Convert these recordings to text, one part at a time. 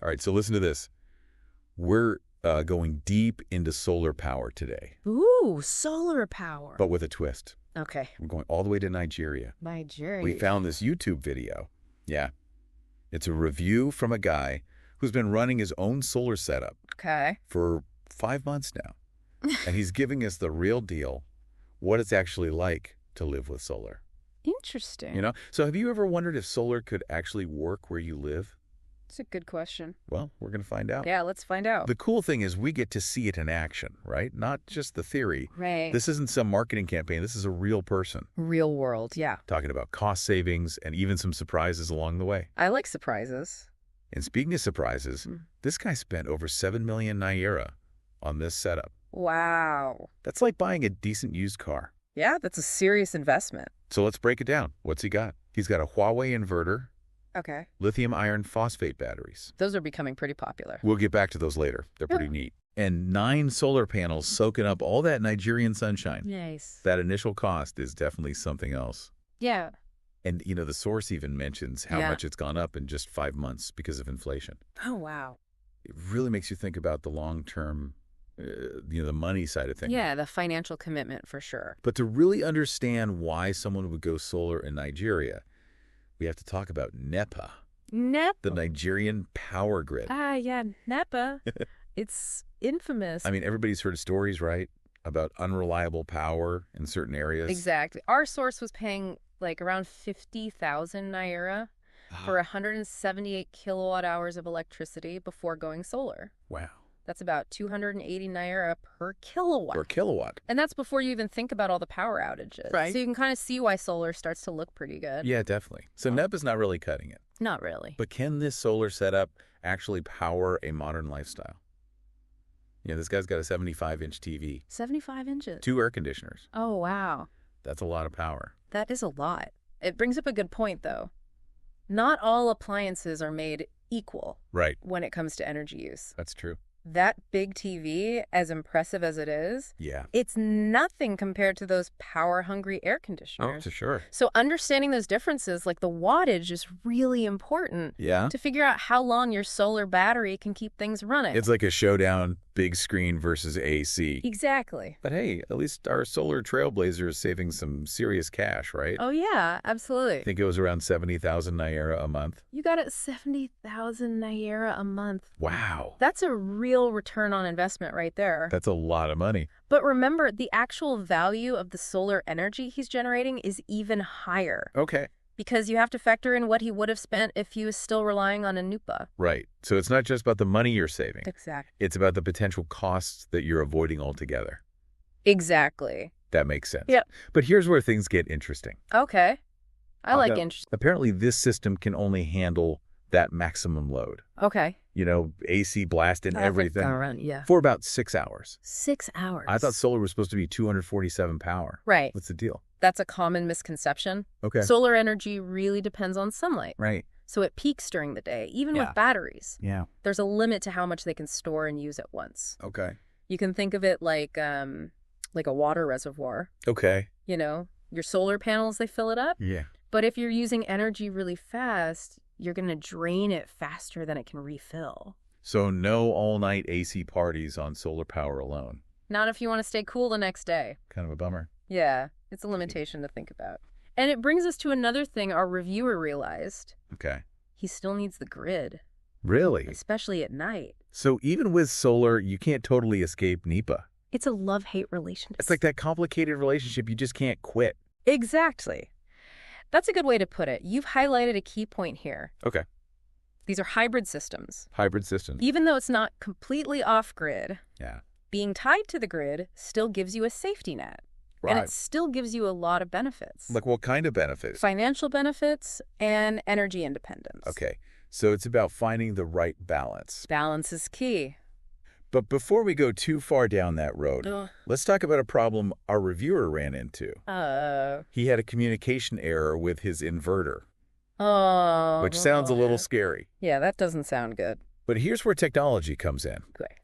All right, so listen to this. We're going deep into solar power today. Ooh, solar power. But with a twist. Okay. We're going all the way to Nigeria. Nigeria. We found this YouTube video. Yeah. It's a review from a guy who's been running his own solar setup for 5 months now. And he's giving us the real deal, what it's actually like to live with solar. Interesting. You know? So have you ever wondered if solar could actually work where you live? It's a good question. Well, we're going to find out. Yeah, let's find out. The cool thing is we get to see it in action, right? Not just the theory. Right. This isn't some marketing campaign. This is a real person. Real world, yeah. Talking about cost savings and even some surprises along the way. I like surprises. And speaking of surprises, this guy spent over 7 million Naira on this setup. Wow. That's like buying a decent used car. Yeah, that's a serious investment. So let's break it down. What's he got? He's got a Huawei inverter, Okay. lithium iron phosphate batteries. Those are becoming pretty popular. We'll get back to those later. They're pretty neat. And 9 solar panels soaking up all that Nigerian sunshine. Nice. That initial cost is definitely something else. Yeah. And, you know, the source even mentions how much it's gone up in just 5 months because of inflation. Oh, wow. It really makes you think about the long-term, the money side of things. Yeah, the financial commitment for sure. But to really understand why someone would go solar in Nigeria, we have to talk about NEPA, NEPA. the Nigerian power grid. Ah, yeah, NEPA. It's infamous. I mean, everybody's heard stories, right, about unreliable power in certain areas. Exactly. Our source was paying like around 50,000 Naira for 178 kilowatt hours of electricity before going solar. Wow. That's about 280 Naira per kilowatt. Per kilowatt. And that's before you even think about all the power outages. Right. So you can kind of see why solar starts to look pretty good. Yeah, definitely. So NEPA's not really cutting it. Not really. But can this solar setup actually power a modern lifestyle? You know, this guy's got a 75-inch TV, 75 inches. 2 air conditioners. Oh, wow. That's a lot of power. That is a lot. It brings up a good point, though. Not all appliances are made equal Right. when it comes to energy use. That's true. That big TV, as impressive as it is, Yeah. it's nothing compared to those power-hungry air conditioners. Oh, for sure. So understanding those differences, like the wattage, is really important Yeah. to figure out how long your solar battery can keep things running. It's like a showdown, big screen versus AC. Exactly. But hey, at least our solar trailblazer is saving some serious cash, right? Oh, yeah, absolutely. I think it was around 70,000 Naira a month. You got it 70,000 Naira a month. Wow. That's a real return on investment right there. That's a lot of money. But remember, the actual value of the solar energy he's generating is even higher. Okay. Because you have to factor in what he would have spent if he was still relying on a NUPA. Right. So it's not just about the money you're saving. Exactly. It's about the potential costs that you're avoiding altogether. Exactly. That makes sense. Yep. But here's where things get interesting. Okay. I like Now, interesting. apparently, this system can only handle that maximum load. Okay. You know, AC blast and everything. Yeah. For about 6 hours. 6 hours. I thought solar was supposed to be 247 power. Right. What's the deal? That's a common misconception. Okay. Solar energy really depends on sunlight. Right. So it peaks during the day, even Yeah. with batteries. Yeah. There's a limit to how much they can store and use at once. Okay. You can think of it like a water reservoir. Okay. You know, your solar panels, they fill it up. Yeah. But if you're using energy really fast, you're going to drain it faster than it can refill. So no all-night AC parties on solar power alone. Not if you want to stay cool the next day. Kind of a bummer. Yeah, it's a limitation to think about. And it brings us to another thing our reviewer realized. Okay. He still needs the grid, Really? especially at night. So even with solar, you can't totally escape NEPA. It's a love-hate relationship. It's like that complicated relationship you just can't quit. Exactly. That's a good way to put it. You've highlighted a key point here. Okay. These are hybrid systems. Hybrid systems. Even though it's not completely off-grid, Yeah. being tied to the grid still gives you a safety net. Right. And it still gives you a lot of benefits. Like what kind of benefits? Financial benefits and energy independence. Okay. So it's about finding the right balance. Balance is key. But before we go too far down that road, let's talk about a problem our reviewer ran into. He had a communication error with his inverter, which sounds a little scary. Yeah, that doesn't sound good. But here's where technology comes in.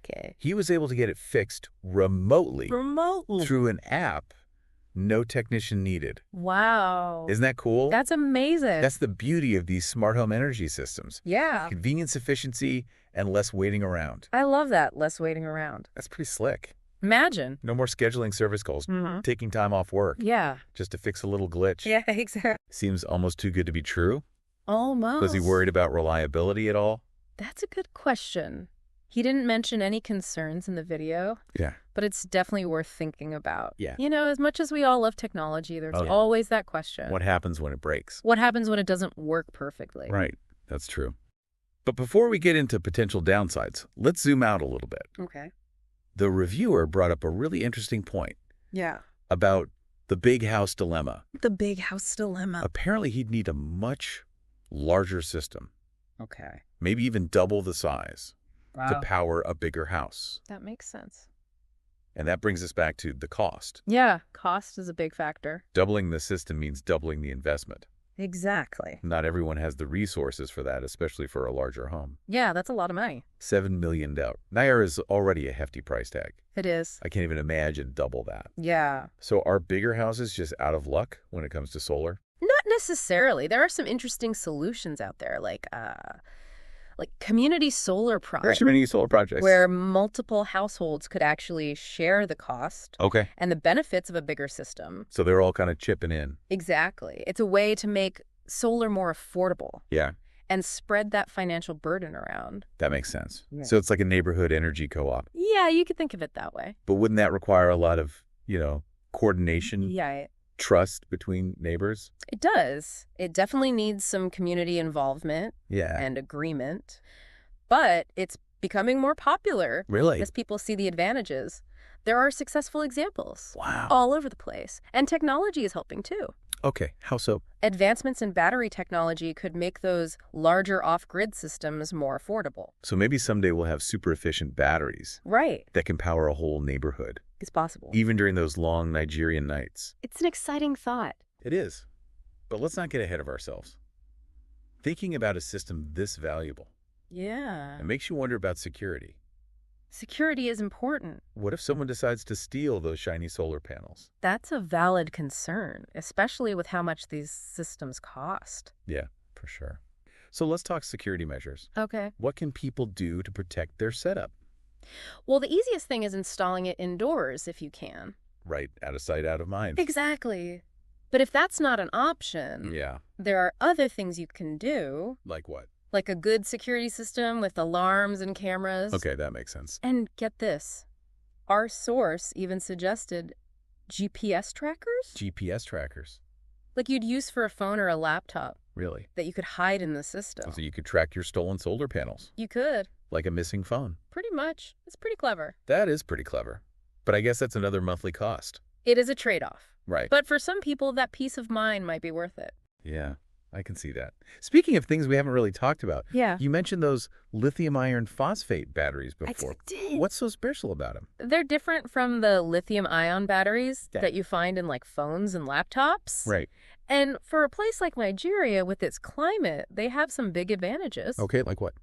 Okay. He was able to get it fixed remotely through an app, no technician needed. Wow. Isn't that cool? That's amazing. That's the beauty of these smart home energy systems. Yeah. Convenience, efficiency, and less waiting around. I love that, less waiting around. That's pretty slick. Imagine. No more scheduling service calls, taking time off work. Yeah. Just to fix a little glitch. Yeah, exactly. Seems almost too good to be true. Almost. Was he worried about reliability at all? That's a good question. He didn't mention any concerns in the video. Yeah. But it's definitely worth thinking about. Yeah. You know, as much as we all love technology, there's always that question. What happens when it breaks? What happens when it doesn't work perfectly? Right. That's true. But before we get into potential downsides, let's zoom out a little bit. Okay. The reviewer brought up a really interesting point. Yeah. About the big house dilemma. The big house dilemma. Apparently, he'd need a much larger system. Okay. Maybe even double the size to Wow. power a bigger house. That makes sense. And that brings us back to the cost. Yeah, cost is a big factor. Doubling the system means doubling the investment. Exactly. Not everyone has the resources for that, especially for a larger home. Yeah, that's a lot of money. $7 million. Naira is already a hefty price tag. It is. I can't even imagine double that. Yeah. So are bigger houses just out of luck when it comes to solar? Not necessarily. There are some interesting solutions out there, like community solar projects. Community solar projects. Where multiple households could actually share the cost Okay. and the benefits of a bigger system. So they're all kind of chipping in. Exactly. It's a way to make solar more affordable. Yeah. And spread that financial burden around. That makes sense. Yeah. So it's like a neighborhood energy co-op. Yeah, you could think of it that way. But wouldn't that require a lot of, coordination? Yeah. Trust between neighbors? It does. It definitely needs some community involvement Yeah. and agreement. But it's becoming more popular. Really? As people see the advantages. There are successful examples. Wow. All over the place. And technology is helping too. Okay. How so? Advancements in battery technology could make those larger off-grid systems more affordable. So maybe someday we'll have super efficient batteries. Right. That can power a whole neighborhood. It's possible. Even during those long Nigerian nights. It's an exciting thought. It is. But let's not get ahead of ourselves. Thinking about a system this valuable, Yeah. it makes you wonder about security. Security is important. What if someone decides to steal those shiny solar panels? That's a valid concern, especially with how much these systems cost. Yeah, for sure. So let's talk security measures. Okay. What can people do to protect their setup? Well, the easiest thing is installing it indoors if you can. Right, out of sight, out of mind. Exactly. But if that's not an option, Yeah. there are other things you can do. Like what? Like a good security system with alarms and cameras. Okay, that makes sense. And get this. Our source even suggested GPS trackers? GPS trackers. Like you'd use for a phone or a laptop Really? that you could hide in the system. So you could track your stolen solar panels. You could. Like a missing phone. Pretty much. It's pretty clever. That is pretty clever. But I guess that's another monthly cost. It is a trade-off. Right. But for some people, that peace of mind might be worth it. Yeah, I can see that. Speaking of things we haven't really talked about, Yeah. you mentioned those lithium iron phosphate batteries before. I did. What's so special about them? They're different from the lithium-ion batteries Yeah. that you find in like phones and laptops. Right. And for a place like Nigeria with its climate, they have some big advantages. Okay, like what?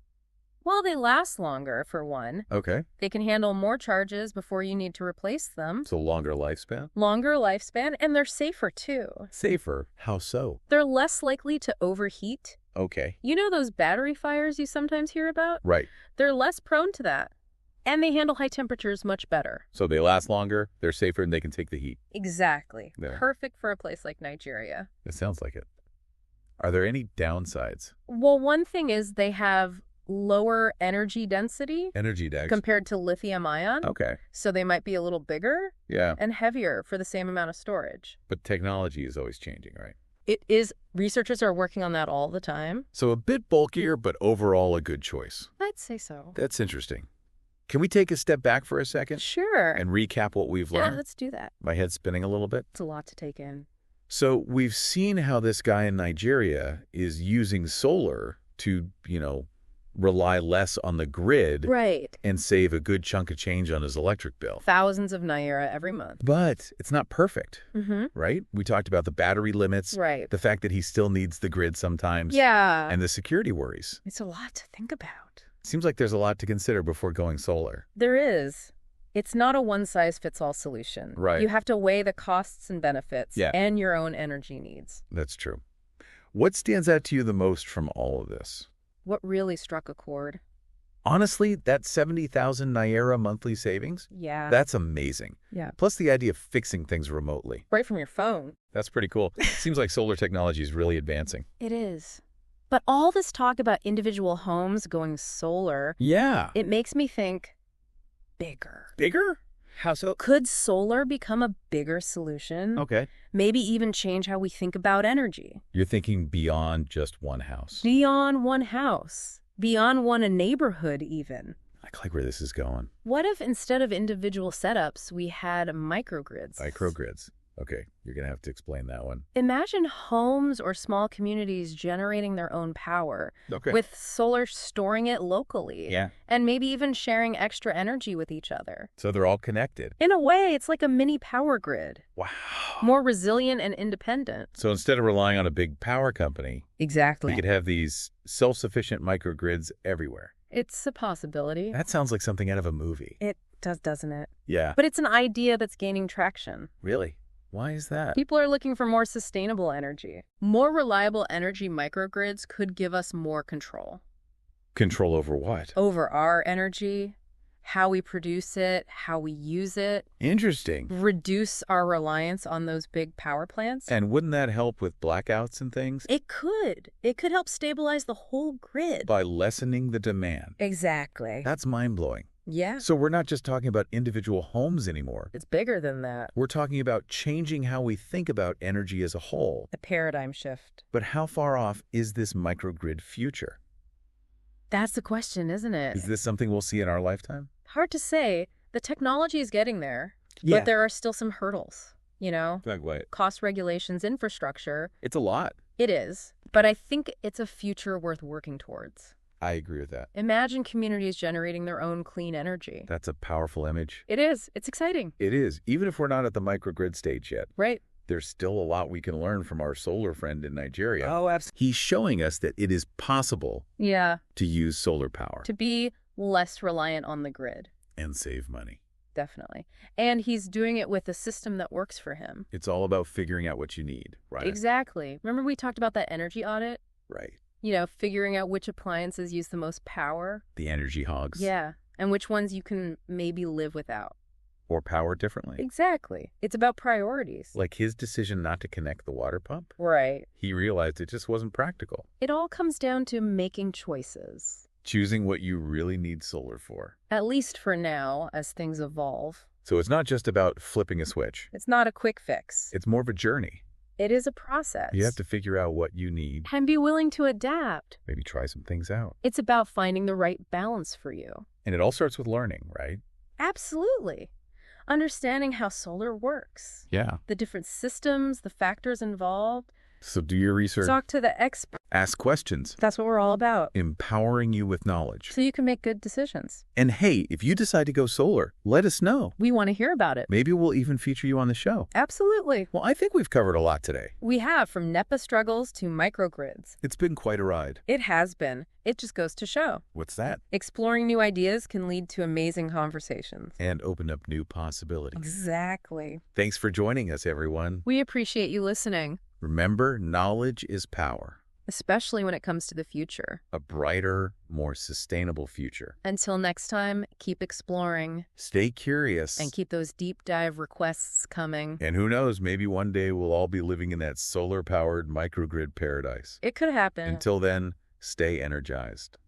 Well, they last longer, for one. Okay. They can handle more charges before you need to replace them. So longer lifespan? Longer lifespan, and they're safer too. Safer? How so? They're less likely to overheat. Okay. You know those battery fires you sometimes hear about? Right. They're less prone to that. And they handle high temperatures much better. So they last longer, they're safer, and they can take the heat. Exactly. There. Perfect for a place like Nigeria. It sounds like it. Are there any downsides? Well, one thing is they have lower energy density Energy decks. compared to lithium ion. Okay. So they might be a little bigger Yeah. and heavier for the same amount of storage. But technology is always changing, right? It is. Researchers are working on that all the time. So a bit bulkier, but overall a good choice. I'd say so. That's interesting. Can we take a step back for a second Sure. and recap what we've Yeah, learned? let's do that. My head's spinning a little bit. It's a lot to take in. So we've seen how this guy in Nigeria is using solar to, rely less on the grid Right. and save a good chunk of change on his electric bill. Thousands of naira every month. But it's not perfect, Mm-hmm. right? We talked about the battery limits, Right. the fact that he still needs the grid sometimes, Yeah. and the security worries. It's a lot to think about. Seems like there's a lot to consider before going solar. There is. It's not a one-size-fits-all solution. Right. You have to weigh the costs and benefits Yeah. and your own energy needs. That's true. What stands out to you the most from all of this? What really struck a chord? Honestly, that 70,000 Naira monthly savings? Yeah. That's amazing. Yeah. Plus the idea of fixing things remotely. Right from your phone. That's pretty cool. Seems like solar technology is really advancing. It is. But all this talk about individual homes going solar, Yeah. it makes me think bigger. Bigger? How so? Could solar become a bigger solution? Okay. Maybe even change how we think about energy. You're thinking beyond just one house. Beyond one house. Beyond one neighborhood, even. I like where this is going. What if instead of individual setups, we had microgrids? Microgrids. Okay, you're going to have to explain that one. Imagine homes or small communities generating their own power, with solar storing it locally. Yeah. And maybe even sharing extra energy with each other. So they're all connected. In a way, it's like a mini power grid. Wow. More resilient and independent. So instead of relying on a big power company, exactly, we could have these self-sufficient microgrids everywhere. It's a possibility. That sounds like something out of a movie. It does, doesn't it? Yeah. But it's an idea that's gaining traction. Really? Why is that? People are looking for more sustainable energy. More reliable energy microgrids could give us more control. Control over what? Over our energy, how we produce it, how we use it. Interesting. Reduce our reliance on those big power plants. And wouldn't that help with blackouts and things? It could. It could help stabilize the whole grid. By lessening the demand. Exactly. That's mind-blowing. Yeah. So we're not just talking about individual homes anymore. It's bigger than that. We're talking about changing how we think about energy as a whole. A paradigm shift. But how far off is this microgrid future? That's the question, isn't it? Is this something we'll see in our lifetime? Hard to say. The technology is getting there, Yeah. but there are still some hurdles, you know? Like what? Cost regulations, infrastructure. It's a lot. It is. But I think it's a future worth working towards. I agree with that. Imagine communities generating their own clean energy. That's a powerful image. It is. It's exciting. It is. Even if we're not at the microgrid stage yet. Right. There's still a lot we can learn from our solar friend in Nigeria. Oh, absolutely. He's showing us that it is possible to use solar power. To be less reliant on the grid. And save money. Definitely. And he's doing it with a system that works for him. It's all about figuring out what you need, right? Exactly. Remember we talked about that energy audit? Right. You know, figuring out which appliances use the most power. The energy hogs. Yeah. And which ones you can maybe live without. Or power differently. Exactly. It's about priorities. Like his decision not to connect the water pump. Right. He realized it just wasn't practical. It all comes down to making choices. Choosing what you really need solar for. At least for now, as things evolve. So it's not just about flipping a switch. It's not a quick fix. It's more of a journey. It is a process. You have to figure out what you need. And be willing to adapt. Maybe try some things out. It's about finding the right balance for you. And it all starts with learning, right? Absolutely. Understanding how solar works. Yeah. The different systems, the factors involved. So do your research. Talk to the expert. Ask questions. That's what we're all about. Empowering you with knowledge. So you can make good decisions. And hey, if you decide to go solar, let us know. We want to hear about it. Maybe we'll even feature you on the show. Absolutely. Well, I think we've covered a lot today. We have, from NEPA struggles to microgrids. It's been quite a ride. It has been. It just goes to show. What's that? Exploring new ideas can lead to amazing conversations. And open up new possibilities. Exactly. Thanks for joining us, everyone. We appreciate you listening. Remember, knowledge is power. Especially when it comes to the future. A brighter, more sustainable future. Until next time, keep exploring. Stay curious. And keep those deep dive requests coming. And who knows, maybe one day we'll all be living in that solar-powered microgrid paradise. It could happen. Until then, stay energized.